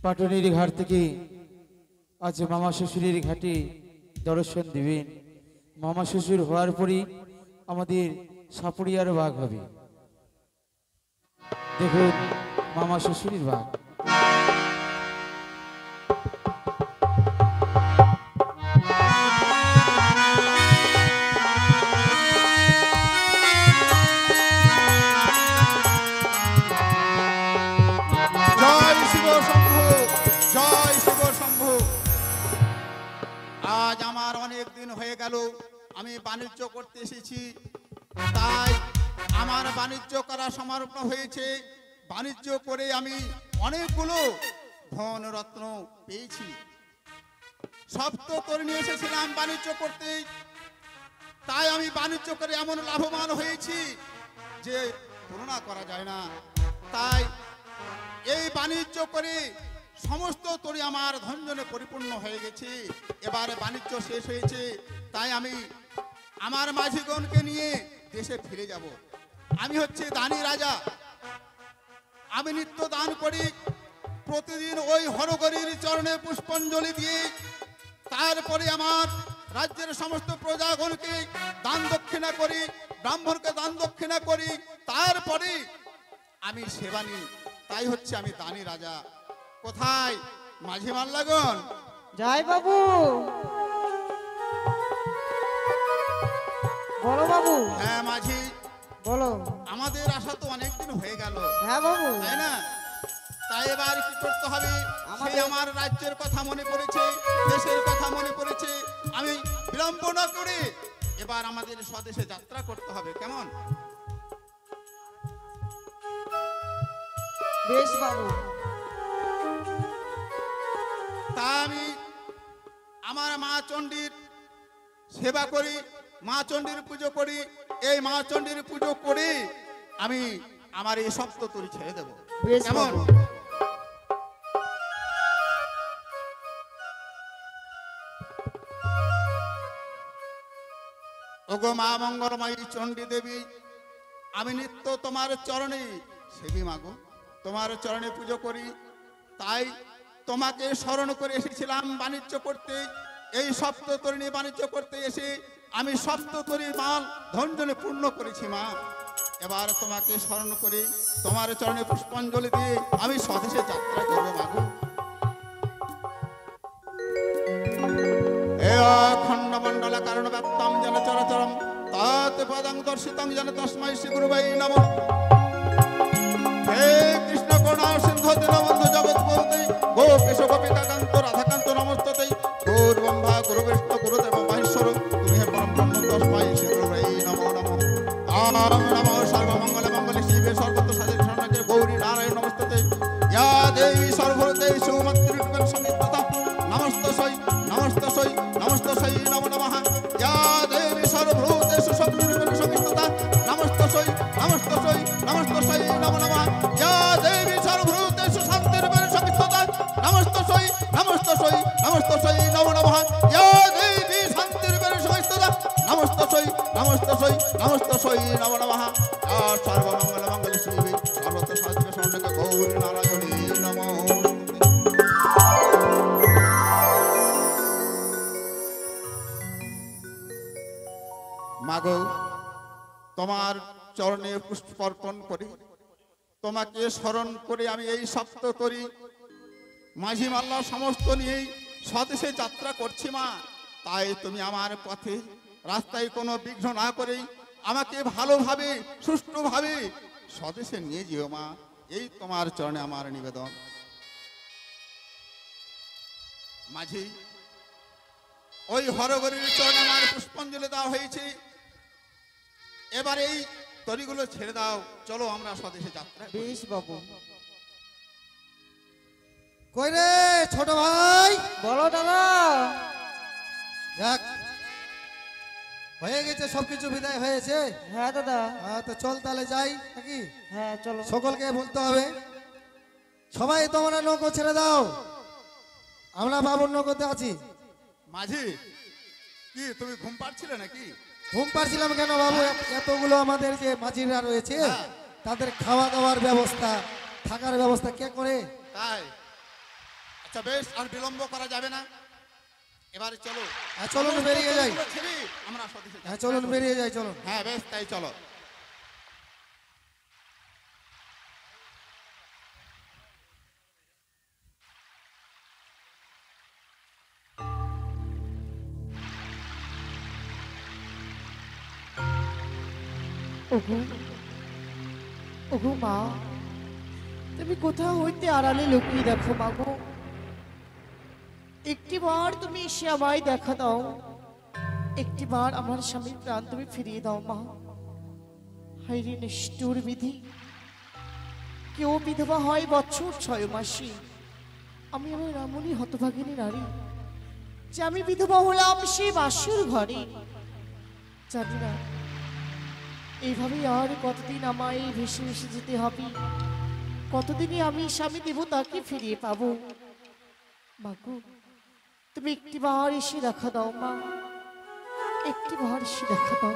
পাটনের ঘাট থেকে আজ মামা শ্বশুরের ঘাটে দর্শন দিবেন। মামা শ্বশুর হওয়ার পরই আমাদের সাপুরিয়ার বাঘ হবে। দেখুন মামা শ্বশুরের বাঘ। আজ আমার অনেক দিন হয়ে গেল আমি বাণিজ্য করতে এসেছি, তাই আমার বাণিজ্য করা সমারোহ হয়েছে। বাণিজ্য করে আমি অনেকগুলো ধন রত্ন পেয়েছি। সপ্ত তরে নিয়ে এসেছিলাম বাণিজ্য করতে, তাই আমি বাণিজ্য করে এমন লাভবান হয়েছি যে তুলনা করা যায় না। তাই এই বাণিজ্য করে সমস্ত তরি আমার ধনজনে পরিপূর্ণ হয়ে গেছে। এবারে বাণিজ্য শেষ হয়েছে, তাই আমি আমার মাঝিগণকে নিয়ে দেশে ফিরে যাব। আমি হচ্ছে দানী রাজা, আমি নিত্য দান করি। প্রতিদিন ওই হরগরির চরণে পুষ্পাঞ্জলি দিয়ে তারপরে আমার রাজ্যের সমস্ত প্রজাগণকে দান দক্ষিণা করি, ব্রাহ্মণকে দান দক্ষিণা করি, তারপরে আমি সেবা নিই। তাই হচ্ছে আমি দানী রাজা। কোথায় মাঝি মাল্লাগণ? জয় বাবু। বলো বাবু। হ্যাঁ মাঝি বলো। আমাদের আশা তো অনেকদিন হয়ে গেল, হ্যাঁ বাবু, তাই না? তাই এবার কি করতে হবে? সেই আমার রাজ্যের কথা মনে পড়েছে, দেশের কথা মনে পড়েছে। আমি বিলম্ব না করে এবার আমাদের স্বদেশে যাত্রা করতে হবে। কেমন? বেশ বাবু। তা আমি আমার মা চণ্ডীর সেবা করি, মা চণ্ডীর পুজো করি। এই মা চণ্ডীর পুজো করে আমি আমার এই সপ্ত তরি ছেড়ে দেব। কেমন? ওগো মা মঙ্গলময়ী চণ্ডী দেবী, আমি নিত্য তোমার চরণে সেবি মাগো, তোমার চরণে পুজো করি। তাই তোমাকে স্মরণ করে এসেছিলাম বাণিজ্য করতে। এই সপ্ততরী বাণিজ্য করতে এসে আমি সপ্ততরীর মাল ধনজনে পূর্ণ করেছি মা। এবার তোমাকে স্মরণ করে তোমার চরণে পুষ্পাঞ্জলি দিয়ে আমি স্বদেশে যাত্রা করবো মাগো। খণ্ডমণ্ডল কারণ ব্যাপ্তম যেন চরাচরম তৎ পদং দর্শিতং যেন তস্मै শ্রী গুরুবে নমঃ। হে কৃষ্ণ করুণা সিন্ধু দীনবন্ধু জগৎপতে গোপীশ গোপিকাকান্ত রাধাকান্ত নমস্তুতে। গুরু ব্রহ্মা গুরু বিষ্ণু গুরুদেব মহেশ্বর, তুমি হে পরম ব্রহ্ম, তস্मै শ্রী গুরুবে নমো নমঃ। ওম নমো সর্বমঙ্গল মঙ্গলে শিবে সর্বত্র সাধে শরণাগতে গৌরী নারায়ণ নমস্তুতে। ইয়া দেবী সর্বভূতেষু মত্রীরূপেণ সংস্থিতা নমস্তস্যৈ নমস্তস্যৈ নমস্তস্যৈ নমো নমঃ। ইয়া দেবী সর্বভূতেষু শক্তিরূপেণ সংস্থিতা নমস্তস্যৈ নমস্তস্যৈ নমস্তস্যৈ নমো নমঃ। ইয়া দেবী সর্বভূতেষু শান্তিরূপেণ সংস্থিতা নমস্তস্যৈ নমস্তস্যৈ নমস্তস্যৈ নমো নমঃ। ইয়া দেবী শান্তিরূপেণ সংস্থিতা নমস্তস্যৈ নমস্তস্যৈ নমস্তস্যৈ নমো নমঃ। সর্বমঙ্গল মঙ্গলে শিবে সর্বত্র সাধিকে শরণাগতে গৌরী নারায়ণী নমঃ। মাগো, তোমার চরণে পুষ্পার্পণ করি, তোমাকে স্মরণ করে আমি এই সপ্ততরী মাঝি মাল্লা সমস্ত নিয়েই স্বদেশে যাত্রা করছি মা। তাই তুমি আমার পথে রাস্তায় কোনো বিঘ্ন না করে আমাকে ভালোভাবে সুষ্ঠুভাবে স্বদেশে নিয়ে যেও মা। এই তোমার চরণে আমার নিবেদন। মাঝি, ওই হরগরির চরণে আমার পুষ্পাঞ্জলি দেওয়া হয়েছে। এবার এই তরিগুলো ছেড়ে দাও, চলো আমরা স্বদেশে যাত্রা। বেশ বাবু। কই রে ছোট ভাই? বলো দাদা। যাক, হয়ে গেছে, সবকিছু বিদায় হয়েছে। হ্যাঁ দাদা। হ্যাঁ, তো চল তাহলে যাই নাকি? হ্যাঁ চলো। সকলকে বলতে হবে, সবাই তোমরা নৌকো ছেড়ে দাও, আমরা বাবুর নৌকোতে আছি। মাঝি, কি তুমি ঘুম পাচ্ছিলে নাকি? ঘুম পাচ্ছিলাম কেন বাবু, এতগুলো আমাদের যে মাঝিরা রয়েছে তাদের খাওয়া দাওয়ার ব্যবস্থা, থাকার ব্যবস্থা কে করে? তাই আচ্ছা বেশ, আর বিলম্ব করা যাবে না, এবারে চলো। হ্যাঁ চলুন বেরিয়ে যাই। ছেড়ে আমরা স্বদেশে যাই। হ্যাঁ চলুন বেরিয়ে যাই, চলুন। হ্যাঁ বেশ, তাই চলো। ওগো ওগো মা, তুমি কোথাও হইতে আড়ালে লুকিয়ে দেখো মা গো। একটিবার তুমি এসে আমায় দেখা দাও, একটিবার আমার স্বামীর প্রাণ তুমি ফিরিয়ে দাও মা। হাইরে নিষ্ঠুর বিধি, কেউ বিধবা হয় বছর 6 মাসে, আমি আমার রামণী হতভাগিনী নারী যে আমি বিধবা হলাম সেই বাসুর ঘরে। জানি না এইভাবে আর কতদিন আমায় ভেসে ভেসে যেতে হবে, কতদিনই আমি স্বামী দেবতাকে ফিরিয়ে পাবো। মাগো তুমি একটিবার এসে দেখা দাও মা, একটিবার এসে দেখা দাও।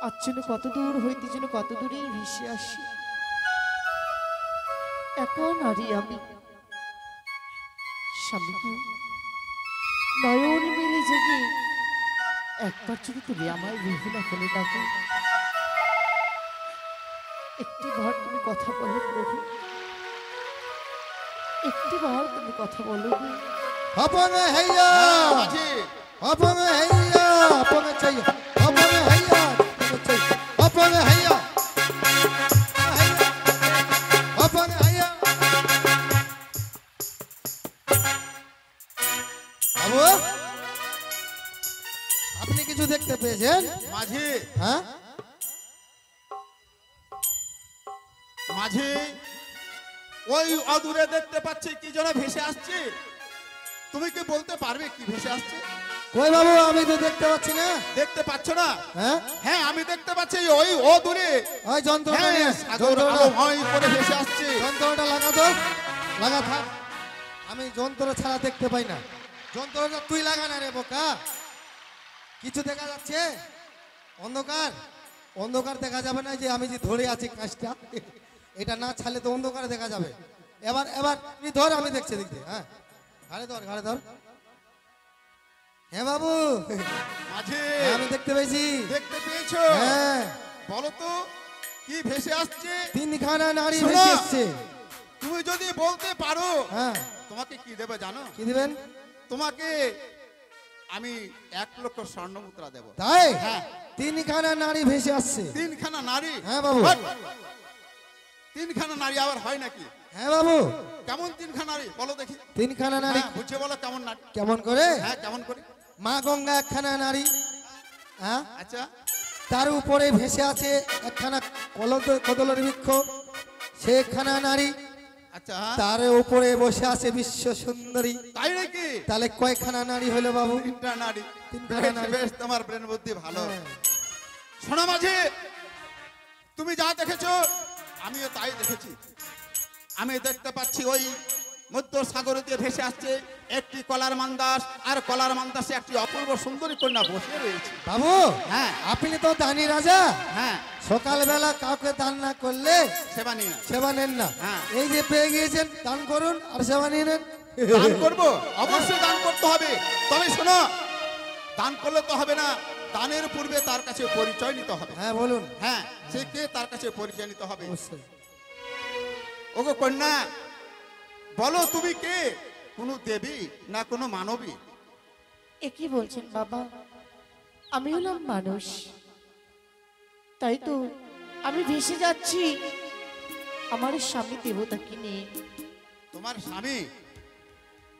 আজ যেন কত দূর হইতে যেন কত দূরেই ভেসে আসি, একা নারী আমি। স্বামী গো, নয়ন মেলে জেগে একবার যদি তুমি আমায় বিহুলা ফেলে ডাকো, একটিবার তুমি কথা বলো প্রভু, একটিবার তুমি কথা বলো গো। আপন হেয়া মাঝি, আপন হেয়া আপন চাই, আপন হেয়া আপন চাই, আপন হেয়া আপন হেয়া। বাবু, আপনি কিছু দেখতে পেয়েছেন? মাঝি, হ্যাঁ মাঝি, ওই অদূরে দেখতে পাচ্ছি কি যেন ভেসে আসছে। তুমি কি বলতে পারবে কি ভেসে আসছে? কই বাবু, আমি তো দেখতে পাচ্ছি না। দেখতে পাচ্ছ না? হ্যাঁ হ্যাঁ আমি দেখতে পাচ্ছি, ওই ও দূরে। ওই যন্ত্রটা হ্যাঁ, নিয়ে, সাগর আলো ভয় করে ভেসে আসছে। যন্ত্রটা লাগা তো, লাগা থাক। আমি যন্ত্র ছাড়া দেখতে পাই না। যন্ত্রটা তুই লাগা না রে বোকা। কিছু দেখা যাচ্ছে? অন্ধকার, অন্ধকার দেখা যাবে না। যে আমি যে ধরে আছি কাজটা, এটা না ছাড়লে তো অন্ধকারে দেখা যাবে। এবার এবার তুই ধর, আমি দেখছি দেখতে। হ্যাঁ ঘাড়ে ধর, ঘাড়ে ধর। হ্যাঁ বাবু, মাঝি, আমি দেখতে পেয়েছি। দেখতে পেয়েছো? হ্যাঁ, বলো তো কি ভেসে আসছে? তিনখানা নারী শোনো। ভেসে এসছে। তুমি যদি বলতে পারো হ্যাঁ, তোমাকে কি দেবে জানো? কি দিবেন? তোমাকে আমি 1 লক্ষ স্বর্ণ মুদ্রা দেব। তাই হ্যাঁ। তিনখানা নারী ভেসে আসছে। 3খানা নারী? হ্যাঁ বাবু। হট! 3খানা নারী আবার হয় নাকি? হ্যাঁ বাবু, কেমন 3খানা নারী বলো দেখি? তিনখানা নারী। হ্যাঁ, বুঝে বলো কেমন নারী? কেমন করে? হ্যাঁ কেমন করে? মা গঙ্গা একখানা নারী, হ্যাঁ, আচ্ছা, তার উপরে ভেসে আছে একখানা কদলের বৃক্ষ, সে একখানা নারী। আচ্ছা, তার উপরে বসে আছে বিশ্ব সুন্দরী। তাই নাকি? তাহলে কয়খানা নারী হলো বাবু? 3টা নারী। তিনখানা বেশ, নারী। বেশ, তোমার ব্রেন বুদ্ধি ভালো। হ্যাঁ। শোনো মাঝি, তুমি যা দেখেছো আমিও তাই দেখেছি। আমি দেখতে পাচ্ছি ওই মধ্য সাগর দিয়ে ভেসে আসছে একটি কলার মান্দাস, আর কলার মান্দাসে একটি অপূর্ব সুন্দরী কন্যা বসে রয়েছে। বাবু, হ্যাঁ আপনি তো দানি রাজা। হ্যাঁ, সকালবেলা কাউকে দান না করলে সেবা নিয়ে সেবা নেন না। হ্যাঁ। এই যে পেয়ে গিয়েছেন, দান করুন আর সেবা নিয়ে নেন। দান করবো, অবশ্যই দান করতে হবে। তবে শোনো, দান করলে তো হবে না, দানের পূর্বে তার কাছে পরিচয় নিতে হবে। হ্যাঁ বলুন। হ্যাঁ, সে কে তার কাছে পরিচয় নিতে হবে। অবশ্যই। ওগো কন্যা, বলো তুমি কে? কোনো দেবী না কোনো মানবী? এ কি বলছেন বাবা? আমি হলাম মানুষ, তাই তো আমি ভেসে যাচ্ছি আমার স্বামী দেবতাকে নিয়ে। তোমার স্বামী?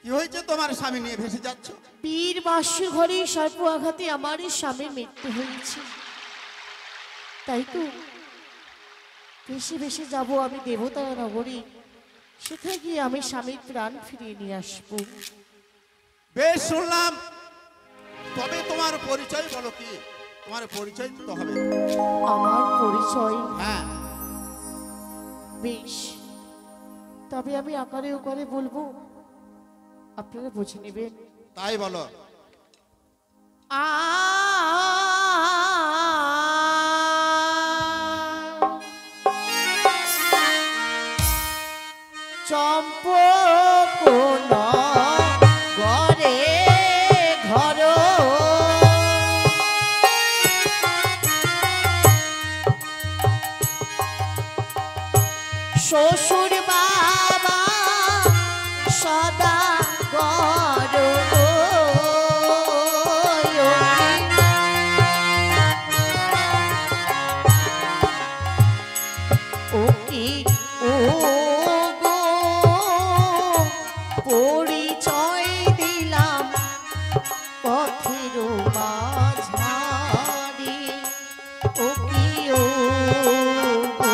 কি হয়েছে তোমার স্বামী নিয়ে ভেসে যাচ্ছ? বীর বাসুর ঘরে সর্প আঘাতে আমার স্বামীর মৃত্যু হয়েছে, তাই তো ভেসে ভেসে যাব আমি দেবতা নগরী, সেখানে গিয়ে আমি স্বামীর প্রাণ ফিরিয়ে নিয়ে আসবো। বেশ, শুনলাম। তবে তোমার পরিচয় বলো কি? তোমার পরিচয় দিতে হবে। আমার পরিচয়? হ্যাঁ, বেশ, তবে আমি আকারে ওকারে বলবো, আপনারা বুঝে নেবেন। তাই বলো। আ চম্পক ঘরে ঘর শ্বশুর বাবা সদা গর ও কি ও গো পরিচয় দিলাম পথের মাঝারি ও কি ও গো,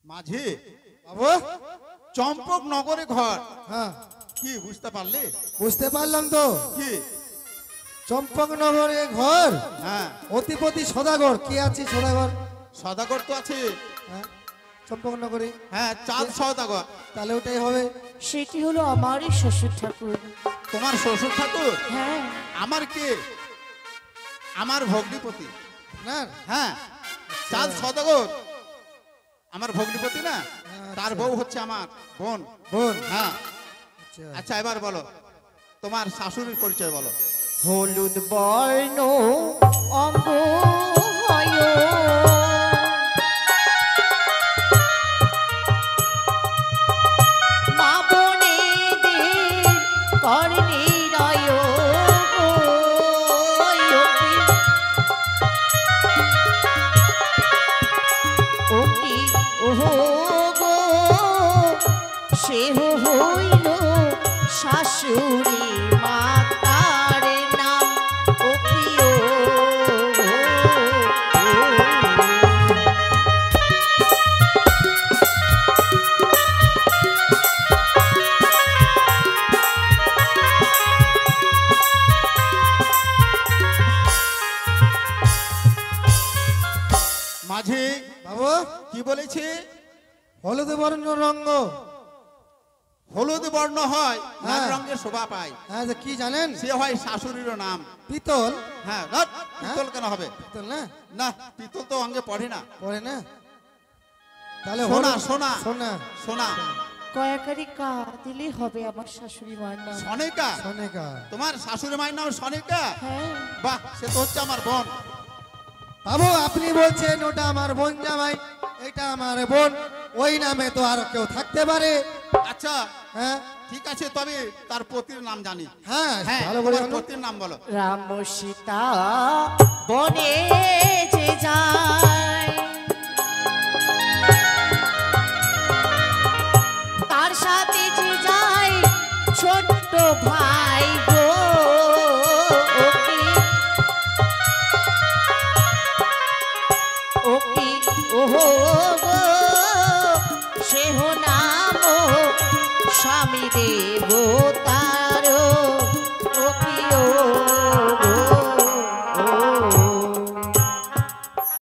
মাঝি বাবু চম্পক নগরে ঘর, হ্যাঁ কি বুঝতে পারলে? বুঝতে পারলাম তো। কি? চম্পকনগরে ঘর, হ্যাঁ অতিপতি সদাগর। কি আছে সদাগর? সদাগর তো আছে। হ্যাঁ চম্পকনগরে, হ্যাঁ চাঁদ সদাগর। তাহলে ওটাই হবে। সেটি হলো আমারই শ্বশুর ঠাকুর। তোমার শ্বশুর ঠাকুর? হ্যাঁ আমার কে? আমার ভগ্নিপতি। না হ্যাঁ চাঁদ সদাগর আমার ভগ্নিপতি না, তার বউ হচ্ছে আমার বোন। বোন। হ্যাঁ আচ্ছা আচ্ছা এবার বলো তোমার শাশুড়ির পরিচয় বলো। হলুদ বর্ণ অঙ্গ হয় মা বোনেদের কর্ণে রয় ও কি ওহো গো সেহ হইল শাশুড়ি মাতার নাম ও কি ও মাঝি বাবু কি বলেছে? হলুদ বর্ণ রঙ্গ। হলুদ বর্ণ হয়, লাল হ্যাঁ। রঙের শোভা পায়, হ্যাঁ যে কি জানেন? সে হয় শাশুড়িরও নাম। পিতল। হ্যাঁ ধৎ, পিতল কেন হবে? পিতল না, না পিতল তো অঙ্গে পড়ে না। পড়ে না। তাহলে সোনা, হলুদ- সোনা। সোনা সোনা। কয়াকারি কা দিলেই হবে আমার শাশুড়ি মার নাম। সনিকা? সোনেকা। তোমার শাশুড়ি মায়ের নাম সনিকা? হ্যাঁ বাহ, সে তো হচ্ছে আমার বোন। বাবু আপনি বলছেন ওটা আমার বোন জামাই, এটা আমার বোন, ওই নামে তো আর কেউ থাকতে পারে। আচ্ছা হ্যাঁ ঠিক আছে, তবে তার পতির নাম জানি। হ্যাঁ হ্যাঁ ভালো করে তোমার বলুন। পতির নাম বলো। রাম সীতা বনে যে যায় তার সাথে যে যায় ছোট্ট ভাই গো ও কি ওহো গো সেহ নাম স্বামী দেব